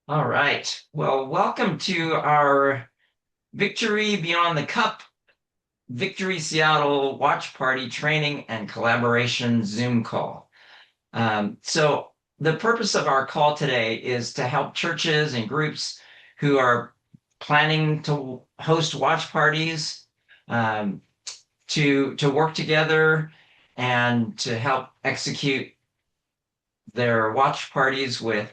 All right. Well, welcome to our Victory Beyond the Cup, Victory Seattle Watch Party Training and Collaboration Zoom call. So, the purpose of our call today is to help churches and groups who are planning to host watch parties um, to work together and to help execute their watch parties with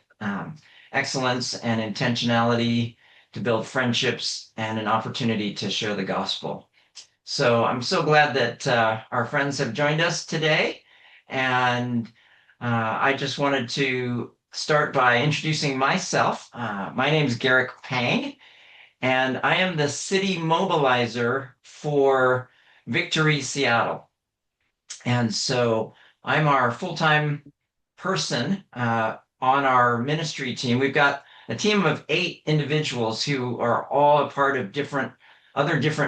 excellence and intentionality to build friendships and an opportunity to share the gospel. So I'm so glad that our friends have joined us today. And I just wanted to start by introducing myself. My name is Garrick Pang, and I am the city mobilizer for Victory Seattle. And so I'm our full-time person on our ministry team. We've got a team of 8 individuals who are all a part of different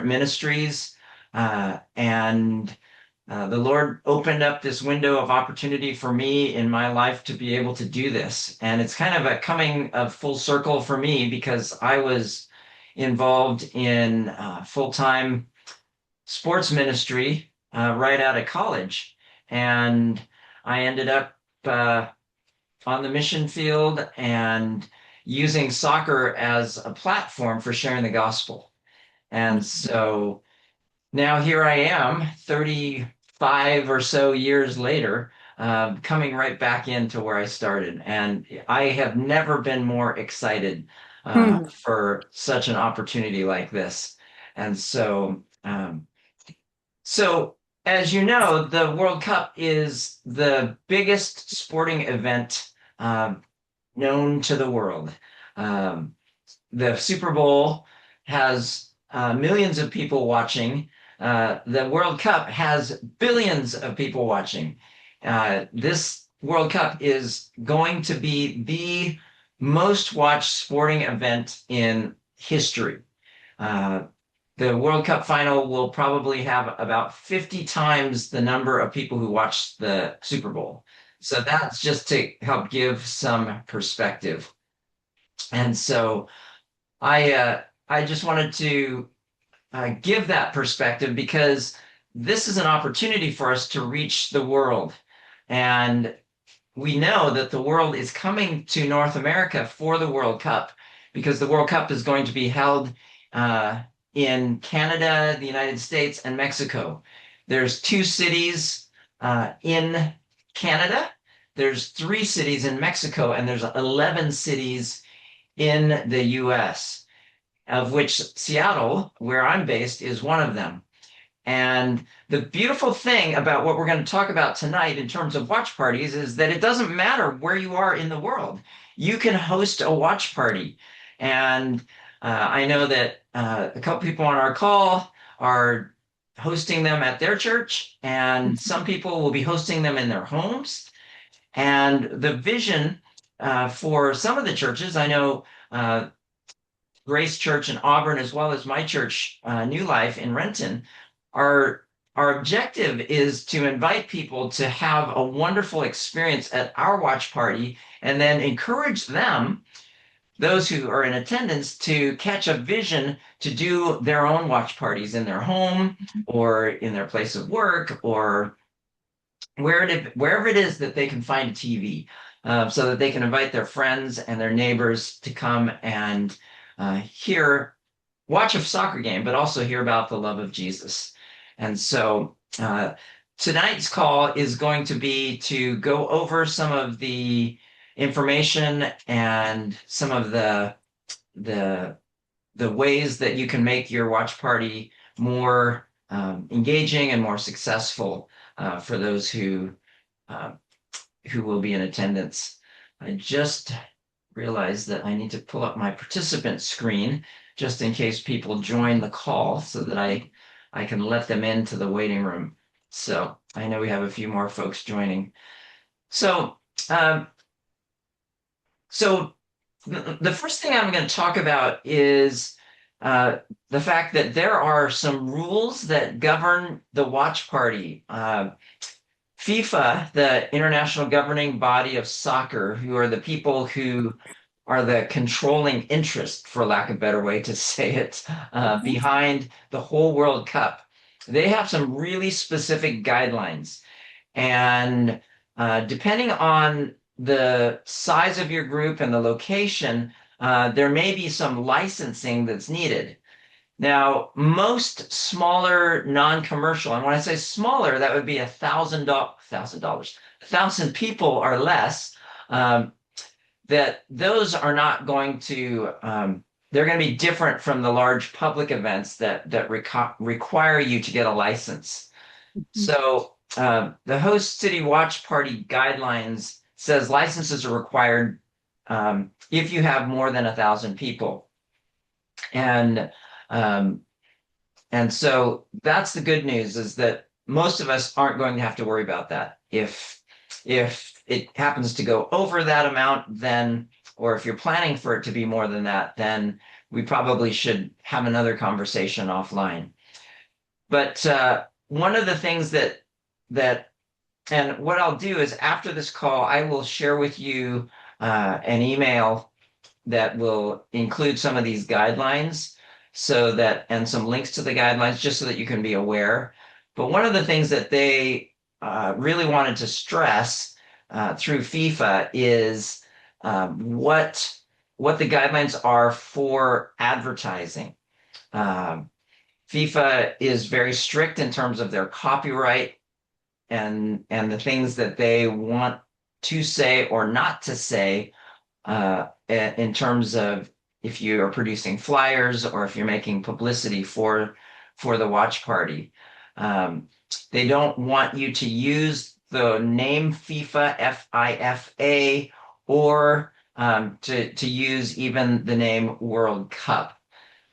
ministries. And the Lord opened up this window of opportunity for me in my life to be able to do this. And it's kind of a coming of full circle for me because I was involved in full-time sports ministry right out of college. And I ended up uh, on the mission field and using soccer as a platform for sharing the gospel. And so now here I am, 35 or so years later, coming right back into where I started. And I have never been more excited Hmm. for such an opportunity like this. And so, as you know, the World Cup is the biggest sporting event um, known to the world. Um, the Super Bowl has millions of people watching. The World Cup has billions of people watching. This World Cup is going to be the most watched sporting event in history. Uh, the World Cup final will probably have about 50 times the number of people who watch the Super Bowl. So that's just to help give some perspective. And so I just wanted to give that perspective because this is an opportunity for us to reach the world. And we know that the world is coming to North America for the World Cup because the World Cup is going to be held uh, in Canada, the United States, and Mexico. There's 2 cities in Canada. There's 3 cities in Mexico, and there's 11 cities in the US, of which Seattle, where I'm based, is one of them. And the beautiful thing about what we're going to talk about tonight in terms of watch parties is that it doesn't matter where you are in the world. You can host a watch party. And I know that a couple people on our call are hosting them at their church, and some people will be hosting them in their homes. And the vision for some of the churches, I know Grace Church in Auburn, as well as my church, New Life in Renton, our our objective is to invite people to have a wonderful experience at our watch party and then encourage them, those who are in attendance, to catch a vision to do their own watch parties in their home or in their place of work or wherever it is that they can find a TV, so that they can invite their friends and their neighbors to come and watch a soccer game, but also hear about the love of Jesus. And so tonight's call is going to be to go over some of the information and some of the the ways that you can make your watch party more engaging and more successful for those uh, who will be in attendance. I just realized that I need to pull up my participant screen just in case people join the call so that I can let them into the waiting room. So I know we have a few more folks joining. So um, so the first thing I'm going to talk about is the fact that there are some rules that govern the watch party. FIFA, the international governing body of soccer, who are the people who are the controlling interest, for lack of a better way to say it, Mhm. behind the whole World Cup. They have some really specific guidelines. And depending on the size of your group and the location, there may be some licensing that's needed. Now, most smaller non-commercial, and when I say smaller, that would be $1,000, 1,000 people or less. Um, that those are not going to they're going to be different from the large public events that require you to get a license. Mhm. So the host city watch party guidelines says licenses are required if you have more than 1,000 people, and um, and so that's the good news is that most of us aren't going to have to worry about that. If it happens to go over that amount, then, or if you're planning for it to be more than that, then we probably should have another conversation offline. But one of the things that and what I'll do is after this call, I will share with you an email that will include some of these guidelines so that and some links to the guidelines just so that you can be aware. But one of the things that they really wanted to stress through FIFA is what the guidelines are for advertising. Um, FIFA is very strict in terms of their copyright and the things that they want to say or not to say in terms of if you are producing flyers or if you're making publicity for the watch party. Um, they don't want you to use the name FIFA, FIFA, or to use even the name World Cup.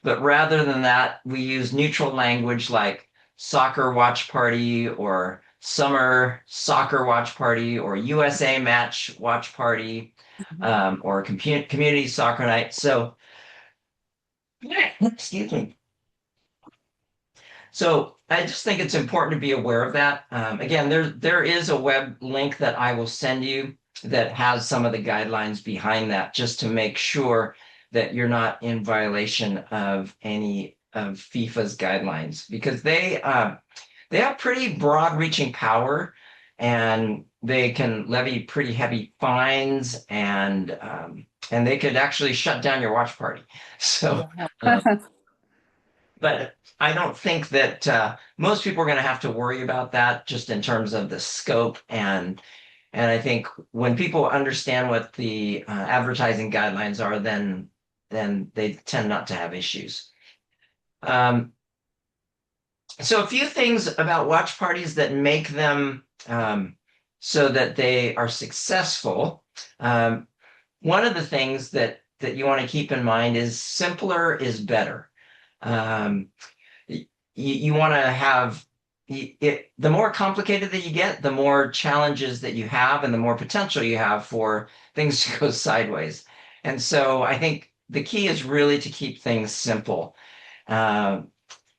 But rather than that, we use neutral language like soccer watch party or summer soccer watch party or USA match watch party or community soccer night. So, excuse me. So I just think it's important to be aware of that. Again, there is a web link that I will send you that has some of the guidelines behind that, just to make sure that you're not in violation of any of FIFA's guidelines, because they have pretty broad-reaching power, and they can levy pretty heavy fines, and they could actually shut down your watch party. So. Wow. Um, but I don't think that most people are going to have to worry about that just in terms of the scope and I think when people understand what the advertising guidelines are, then they tend not to have issues. Um, so a few things about watch parties that make them so that they are successful. Um, One of the things that you want to keep in mind is simpler is better. Um, you want to have it, the more complicated that you get, the more challenges that you have and the more potential you have for things to go sideways. And so I think the key is really to keep things simple. Uh,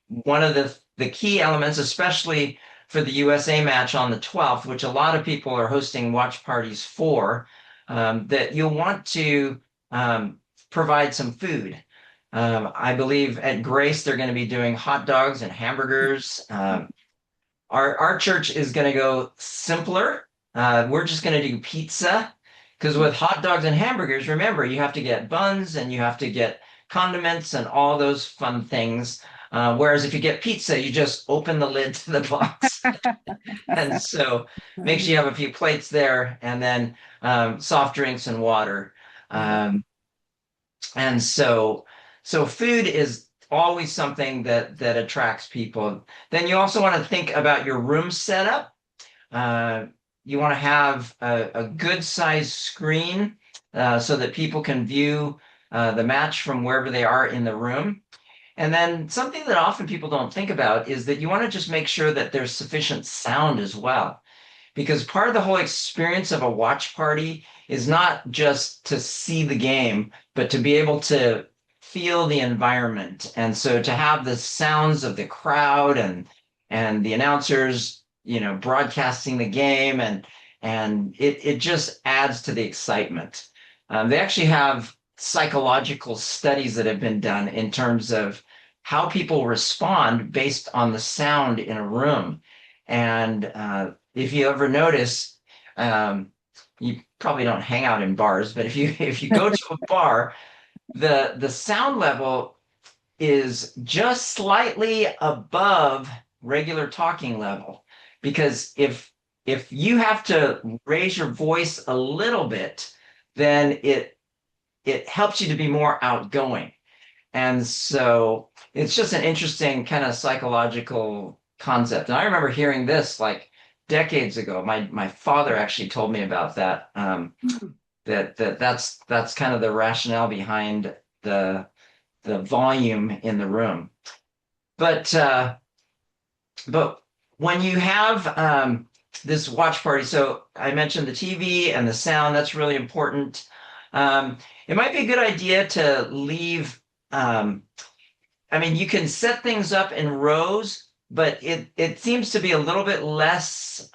One of the key elements, especially for the USA match on the 12th, which a lot of people are hosting watch parties for, that you'll want to provide some food. I believe at Grace they're going to be doing hot dogs and hamburgers. Our church is going to go simpler. We're just going to do pizza because with hot dogs and hamburgers, remember you have to get buns and you have to get condiments and all those fun things. Whereas if you get pizza, you just open the lid to the box, and so make sure you have a few plates there, and then soft drinks and water. Um, and so food is always something that attracts people. Then you also want to think about your room setup. Uh, you want to have a good sized screen so that people can view the match from wherever they are in the room. And then something that often people don't think about is that you want to just make sure that there's sufficient sound as well, because part of the whole experience of a watch party is not just to see the game, but to be able to feel the environment. And so to have the sounds of the crowd and the announcers, broadcasting the game and it just adds to the excitement. They actually have psychological studies that have been done in terms of how people respond based on the sound in a room. And if you ever notice, you probably don't hang out in bars, but if you go to a bar, the sound level is just slightly above regular talking level. Because if you have to raise your voice a little bit, then it helps you to be more outgoing. And so it's just an interesting kind of psychological concept. And I remember hearing this like decades ago. My father actually told me about that. That's kind of the rationale behind the volume in the room. But but when you have this watch party, so I mentioned the TV and the sound, that's really important. It might be a good idea to leave. I mean, you can set things up in rows, but it seems to be a little bit less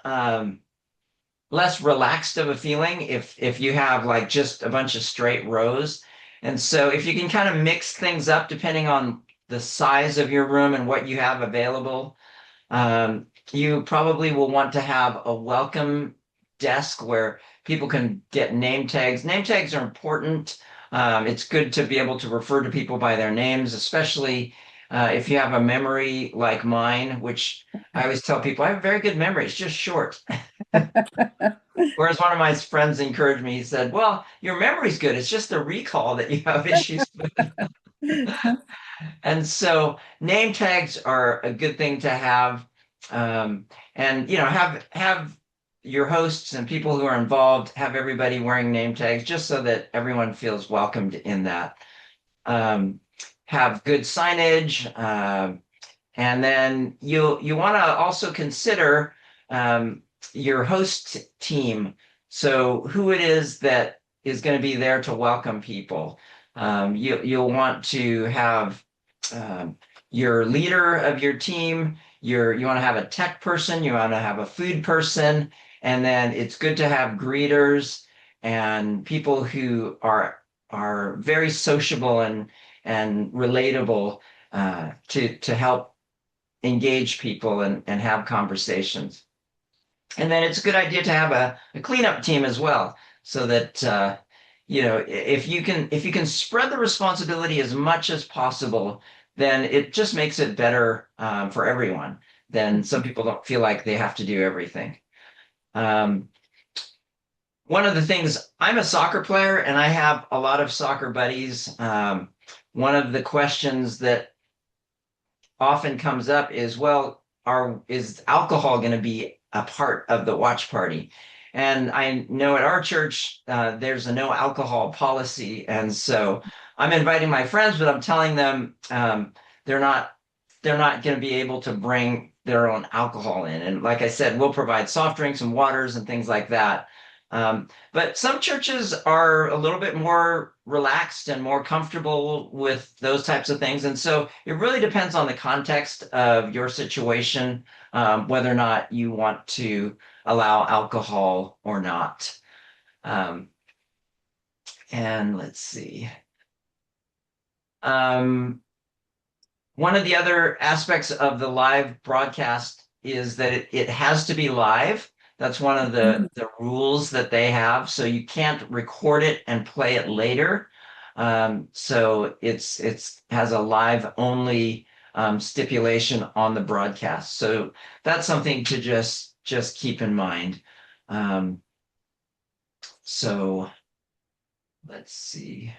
relaxed of a feeling if you have like just a bunch of straight rows. And so if you can kind of mix things up depending on the size of your room and what you have available, you probably will want to have a welcome desk where people can get name tags. Name tags are important. It's good to be able to refer to people by their names, especially if you have a memory like mine, which I always tell people I have a very good memory. It's just short. Whereas one of my friends encouraged me, he said, well, your memory's good. It's just the recall that you have issues with. And so name tags are a good thing to have. And have your hosts and people who are involved have everybody wearing name tags just so that everyone feels welcomed in that. Have good signage, and then you want to also consider your host team. So who it is that is going to be there to welcome people. You'll want to have your leader of your team. You want to have a tech person. You want to have a food person, and then it's good to have greeters and people who are very sociable and relatable to help engage people and have conversations. And then it's a good idea to have a cleanup team as well, so that if you can spread the responsibility as much as possible, then it just makes it better for everyone. Then some people don't feel like they have to do everything. One of the things, I'm a soccer player and I have a lot of soccer buddies. One of the questions that often comes up is, well, is alcohol going to be a part of the watch party? And I know at our church, there's a no alcohol policy. And so I'm inviting my friends, but I'm telling them they're not going to be able to bring their own alcohol in. And like I said, we'll provide soft drinks and waters and things like that. But some churches are a little bit more relaxed and more comfortable with those types of things. And so it really depends on the context of your situation, whether or not you want to allow alcohol or not. And let's see. One of the other aspects of the live broadcast is that it has to be live. That's one of the rules that they have. So you can't record it and play it later. So it's has a live only stipulation on the broadcast. So that's something to just keep in mind. So let's see.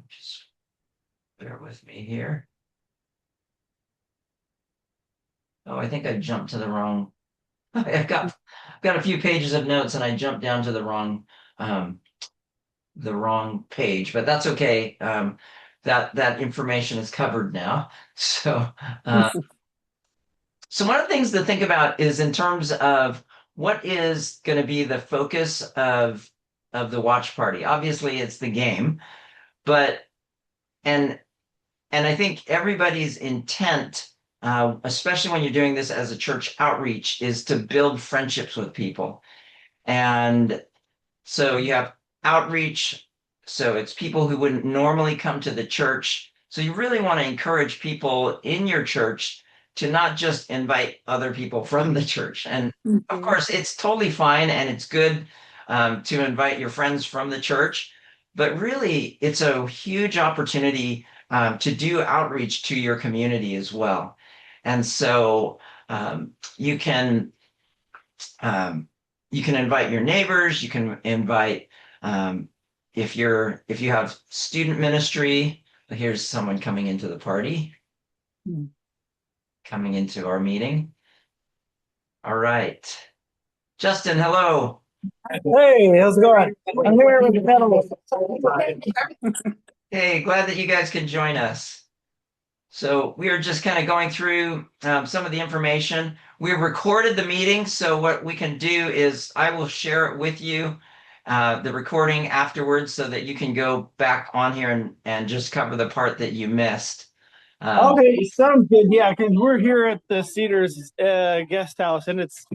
Just bear with me here. Oh, I think I jumped to the wrong. I've got a few pages of notes and I jumped down to the wrong page, but that's okay. That information is covered now. So so one of the things to think about is in terms of what is going to be the focus of the watch party. Obviously, it's the game, but and I think everybody's intent, especially when you're doing this as a church outreach, is to build friendships with people. And so you have outreach, So it's people who wouldn't normally come to the church. So you really want to encourage people in your church to not just invite other people from the church. And of Mhm. course, it's totally fine and it's good to invite your friends from the church. But really, it's a huge opportunity to do outreach to your community as well. And so you can um, you can invite your neighbors. You can invite um, if you have student ministry. Here's someone coming into the party, coming into our meeting. All right, Justin. Hello. Hey, how's it going? I'm here with the panelists. Hey, glad that you guys can join us. So we are just kind of going through some of the information. We recorded the meeting, so what we can do is I will share it with you, the recording afterwards, so that you can go back on here and just cover the part that you missed. Um, Okay, sounds good. Yeah, because we're here at the Cedars guest house, and it's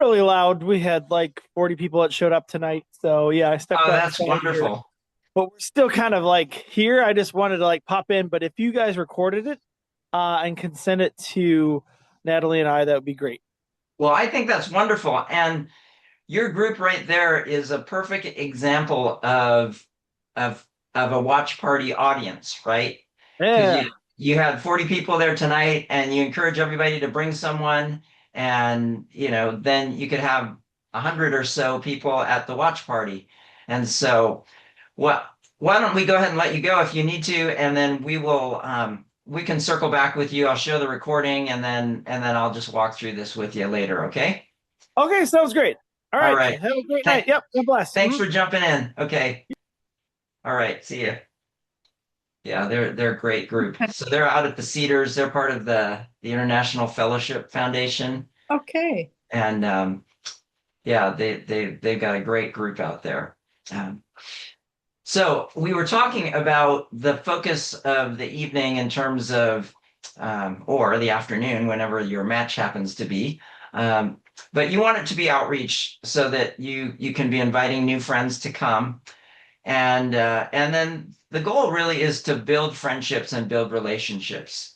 really loud. We had like 40 people that showed up tonight, so yeah, I stepped oh, that's outside here. wonderful. But we're still kind of like here. I just wanted to like pop in, but if you guys recorded it and can send it to Natalie and I, that would be great. Well, I think that's wonderful. And your group right there is a perfect example of of a watch party audience, right? Because Yeah. you had 40 people there tonight and you encourage everybody to bring someone and then you could have 100 or so people at the watch party. And so what why don't we go ahead and let you go if you need to, and then we can circle back with you. I'll show the recording and then I'll just walk through this with you later, okay? Okay, sounds great. All All right. right. Have a great Thank, night. Yep. God bless. thanks for jumping in. Okay. All right. See you. Yeah, they're a great group. So they're out at the Cedars. They're part of the International Fellowship Foundation, Okay. and yeah, they've got a great group out there. Um, so we were talking about the focus of the evening in terms of or the afternoon, whenever your match happens to be. Um, but you want it to be outreach so that you can be inviting new friends to come. And then the goal really is to build friendships and build relationships.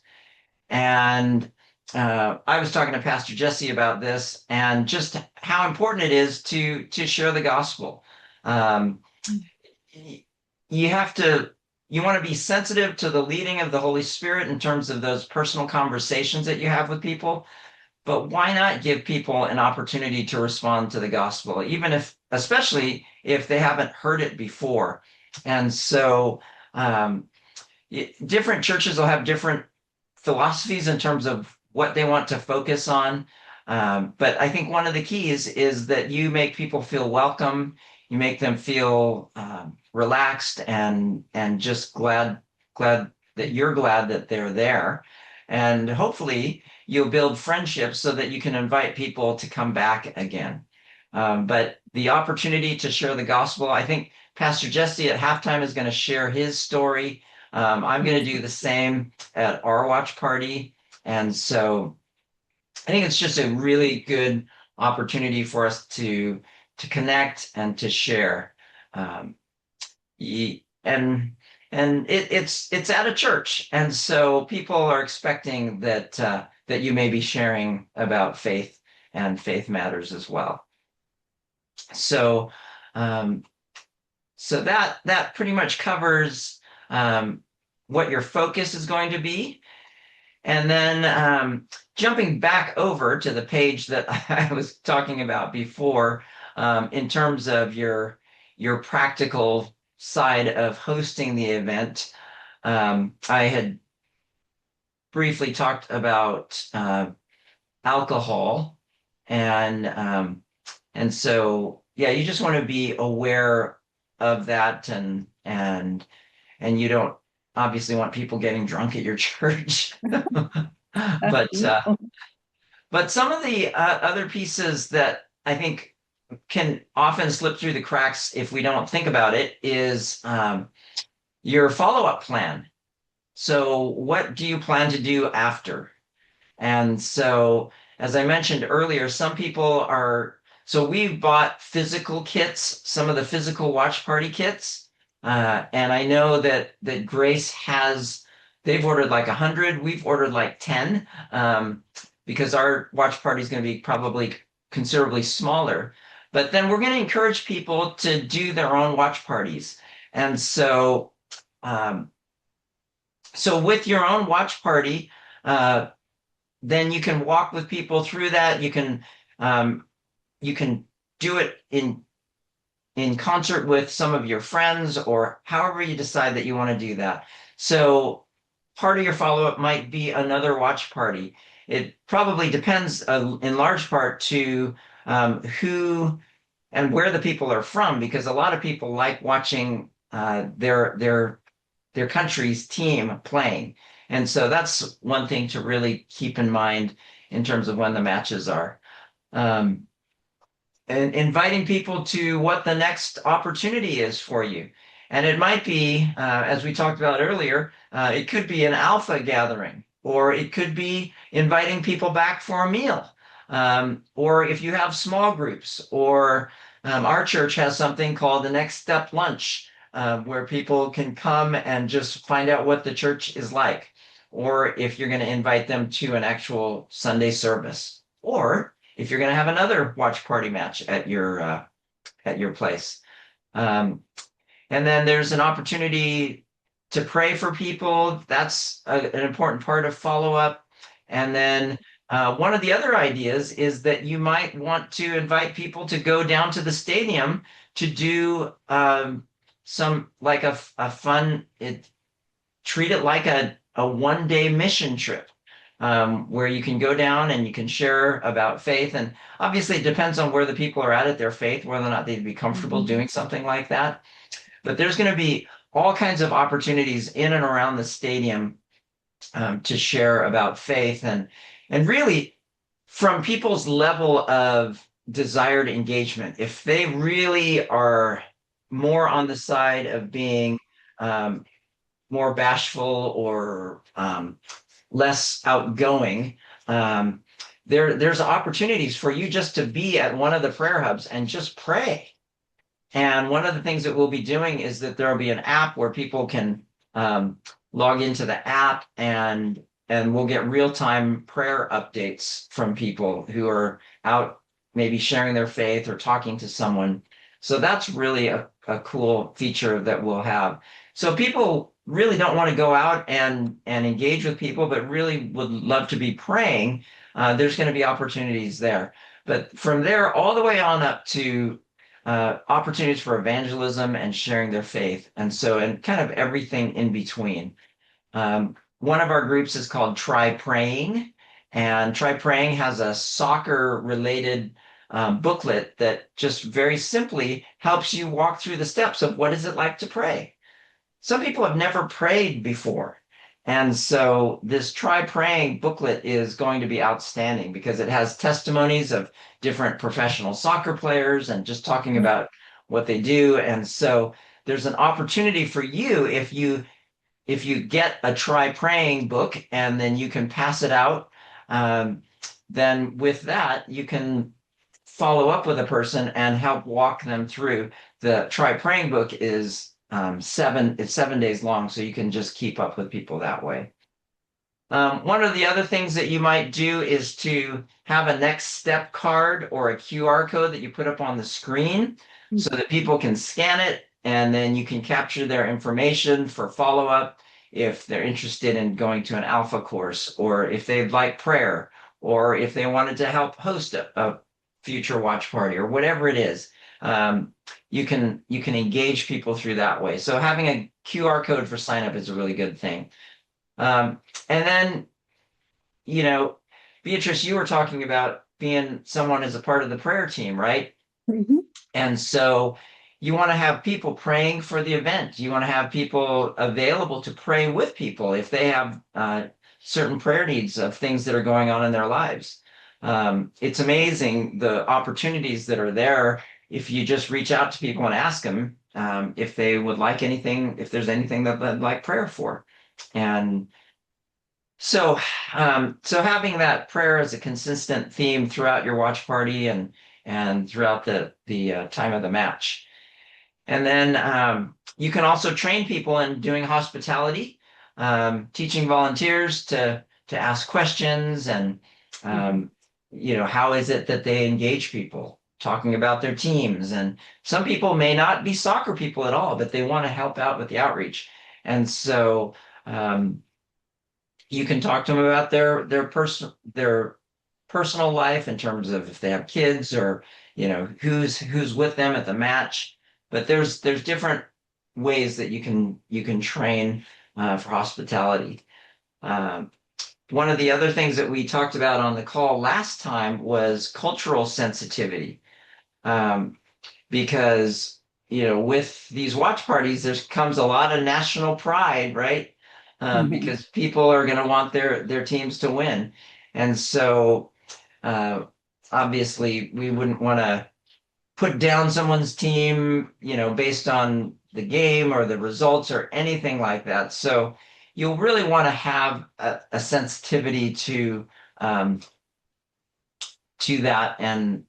And I was talking to Pastor Jesse about this and just how important it is to share the gospel. Um, you have to you want to be sensitive to the leading of the Holy Spirit in terms of those personal conversations that you have with people. But why not give people an opportunity to respond to the gospel, even if, especially if they haven't heard it before? And so, um, different churches will have different philosophies in terms of what they want to focus on. But I think one of the keys is that you make people feel welcome, you make them feel relaxed and just glad that you're glad that they're there, and hopefully you'll build friendships so that you can invite people to come back again. But the opportunity to share the gospel, I think Pastor Jesse at halftime is going to share his story. I'm going to do the same at our watch party. And so I think it's just a really good opportunity for us to connect and to share. Um, and it's at a church, and so people are expecting that you may be sharing about faith and faith matters as well. So um, so that pretty much covers um, what your focus is going to be. And then jumping back over to the page that I was talking about before, in terms of your practical side of hosting the event, I had briefly talked about alcohol, and so yeah, you just want to be aware of that, and you don't obviously want people getting drunk at your church. But but some of the other pieces that I think can often slip through the cracks if we don't think about it is your follow-up plan. So what do you plan to do after? And so, as I mentioned earlier, some people are, so we've bought physical kits, some of the physical watch party kits. And I know that Grace has, they've ordered like 100. We've ordered like 10, because our watch party is going to be probably considerably smaller. But then we're going to encourage people to do their own watch parties. And um, so with your own watch party, uh, then you can walk with people through that. Um, you can do it in concert with some of your friends or however you decide that you want to do that. So part of your follow-up might be another watch party. It probably depends in large part to who and where the people are from, because a lot of people like watching their country's team playing. And so that's one thing to really keep in mind in terms of when the matches are. Um, and inviting people to what the next opportunity is for you. And it might be, as we talked about earlier, it could be an alpha gathering, or it could be inviting people back for a meal. Or if you have small groups, or our church has something called the Next Step Lunch, where people can come and just find out what the church is like. Or if you're going to invite them to an actual Sunday service, or if you're going to have another watch party match at your place. Um, and then there's an opportunity to pray for people. That's an important part of follow up. And then one of the other ideas is that you might want to invite people to go down to the stadium to do some like a fun, treat it like a 1 day mission trip, where you can go down and you can share about faith. And obviously, it depends on where the people are at their faith, whether or not they'd be comfortable doing something like that. But there's going to be all kinds of opportunities in and around the stadium to share about faith, and really from people's level of desired engagement. If they really are more on the side of being um, more bashful or less outgoing, there's opportunities for you just to be at one of the prayer hubs and just pray. And one of the things that we'll be doing is that there'll be an app where people can log into the app, and we'll get real-time prayer updates from people who are out maybe sharing their faith or talking to someone. So that's really a cool feature that we'll have. So people really don't want to go out and engage with people, but really would love to be praying. There's going to be opportunities there. But from there, all the way on up to opportunities for evangelism and sharing their faith. And kind of everything in between. One of our groups is called Try Praying, and Try Praying has a soccer related booklet that just very simply helps you walk through the steps of what is it like to pray. Some people have never prayed before. And so this Try Praying booklet is going to be outstanding because it has testimonies of different professional soccer players and just talking about what they do. And so there's an opportunity for you, if you get a Try Praying book and then you can pass it out, then with that you can follow up with a person and help walk them through. The Try Praying book is it's 7 days long, so you can just keep up with people that way. One of the other things that you might do is to have a next step card or a QR code that you put up on the screen so that people can scan it, and then you can capture their information for follow-up if they're interested in going to an alpha course, or if they'd like prayer, or if they wanted to help host a future watch party, or whatever it is. You can engage people through that way. So having a QR code for sign up is a really good thing. And then, Beatrice, you were talking about being someone as a part of the prayer team, right? Mhm. And so you want to have people praying for the event. You want to have people available to pray with people if they have certain prayer needs of things that are going on in their lives. It's amazing the opportunities that are there if you just reach out to people and ask them if they would like anything, if there's anything that they'd like prayer for. And so having that prayer as a consistent theme throughout your watch party and throughout the time of the match. And then you can also train people in doing hospitality, teaching volunteers to ask questions and Mhm. um, how is it that they engage people, talking about their teams. And some people may not be soccer people at all, but they want to help out with the outreach. And so um, you can talk to them about their personal life in terms of if they have kids or who's with them at the match. But there's different ways that you can train for hospitality. Um, One of the other things that we talked about on the call last time was cultural sensitivity, um, because with these watch parties, there comes a lot of national pride, right? Mhm. Because people are going to want their teams to win, and so uh, obviously we wouldn't want to put down someone's team, based on the game or the results or anything like that. So you'll really want to have a sensitivity um, to that, and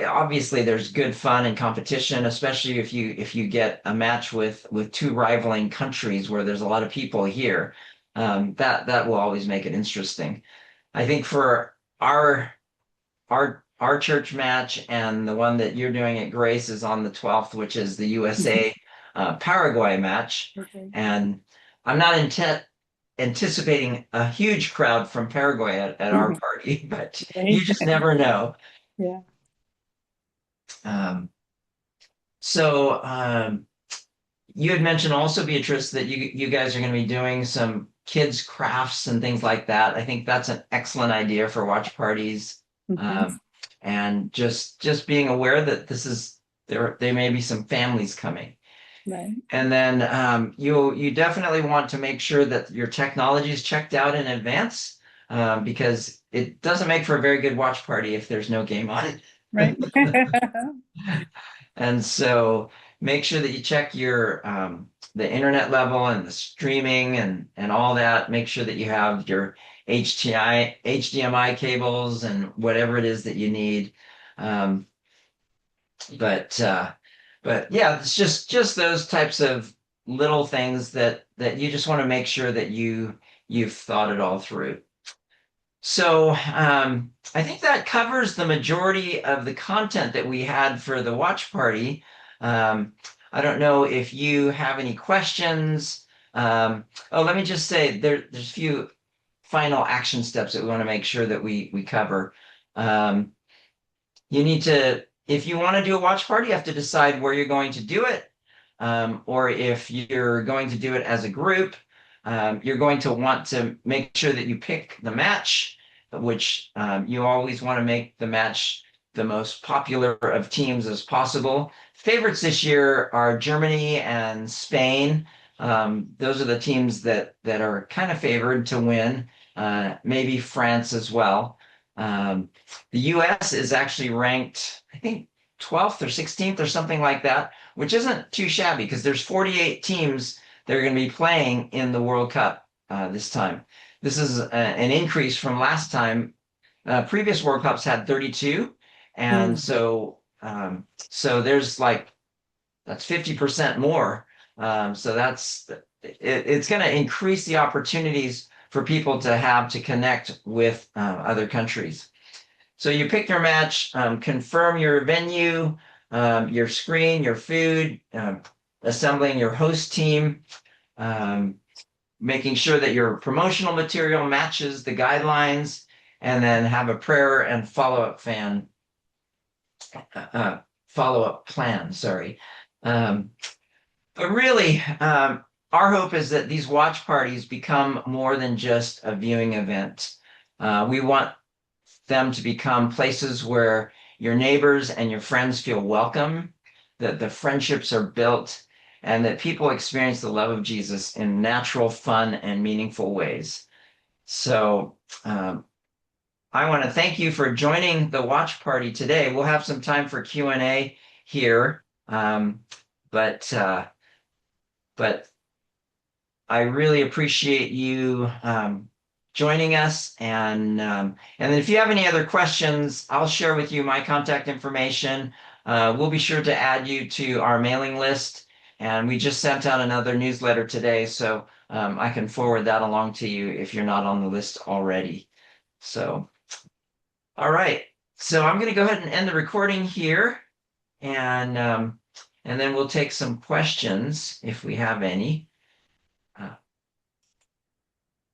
obviously there's good fun and competition, especially if you get a match with two rivaling countries where there's a lot of people here. That will always make it interesting. I think for our church match and the one that you're doing at Grace is on the 12th, which is the USA Paraguay match. Okay. And I'm not anticipating a huge crowd from Paraguay at our Mhm. party, but you Right? just never know. Yeah. Um, so you had mentioned also, Beatrice, that you guys are going to be doing some kids crafts and things like that. I think that's an excellent idea for watch parties. Mhm. Um, and just being aware that there may be some families coming. Right. And then you definitely want to make sure that your technology is checked out in advance, because it doesn't make for a very good watch party if there's no game on Right. it. And so make sure that you check the internet level and the streaming and all that. Make sure that you have your HDMI cables and whatever it is that you need. Um, but but yeah, it's just those types of little things that you just want to make sure that you've thought it all through. So I think that covers the majority of the content that we had for the watch party. I don't know if you have any questions. Oh, let me just say there's a few final action steps that we want to make sure that we cover. Um, you need to, if you want to do a watch party, you have to decide where you're going to do it. Or if you're going to do it as a group, you're going to want to make sure that you pick the match, which you always want to make the match the most popular of teams as possible. Favorites this year are Germany and Spain. Those are the teams that are kind of favored to win. Maybe France as well. The US is actually ranked, I think, 12th or 16th or something like that, which isn't too shabby because there's 48 teams that are going to be playing in the World Cup this time. This is an increase from last time. Previous World Cups had 32, and Mm. so there's like that's 50% more. So it's going to increase the opportunities for people to connect with other countries. So you pick your match, confirm your venue, your screen, your food, assembling your host team, um, making sure that your promotional material matches the guidelines, and then have a prayer and follow-up plan. Sorry. Um, but really, our hope is that these watch parties become more than just a viewing event. We want them to become places where your neighbors and your friends feel welcome, that the friendships are built, and that people experience the love of Jesus in natural, fun, and meaningful ways. So, I want to thank you for joining the watch party today. We'll have some time for Q&A here, but but I really appreciate you joining us. And then if you have any other questions, I'll share with you my contact information. we'll be sure to add you to our mailing list. And we just sent out another newsletter today, so I can forward that along to you if you're not on the list already. So, all right. So I'm going to go ahead and end the recording here, and then we'll take some questions if we have any.